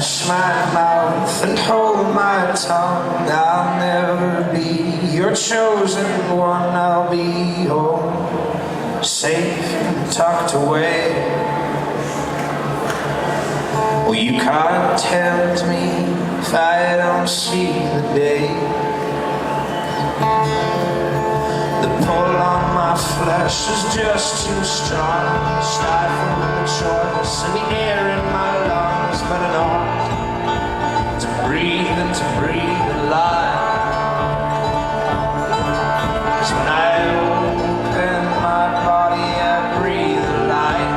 Hush my mouth and hold my tongue. I'll never be your chosen one. I'll be home, safe and tucked away. Well, you can't tempt me if I don't see the day. The pull on my flesh is just too strong. Stifle the choice and the air in my lungs, but an art to breathe and to breathe alive. So when I open my body, I breathe alive.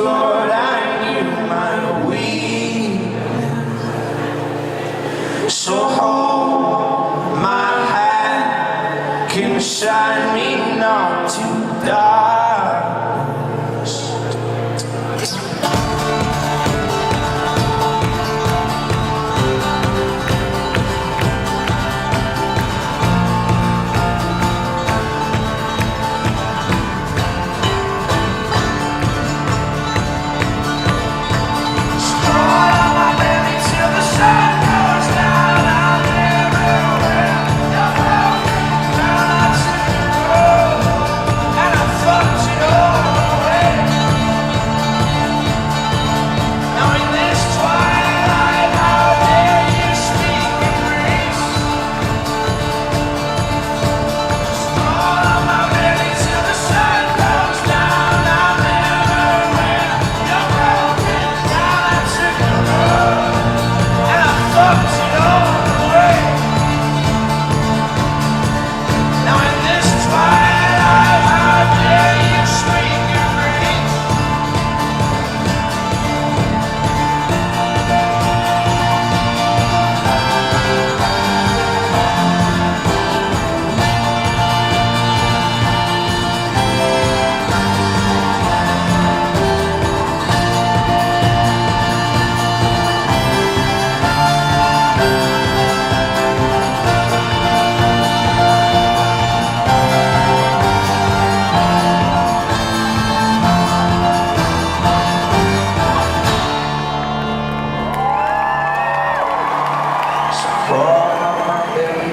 Lord, I knew my weakness, so hold my hand, consign me not to darkness.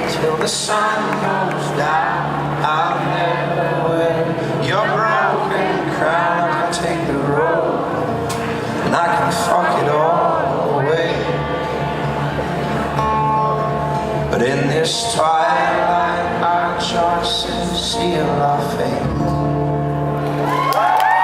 Till the sun goes down, I'll never wear your broken crown. I can take the road and I can fuck it all away, but in this twilight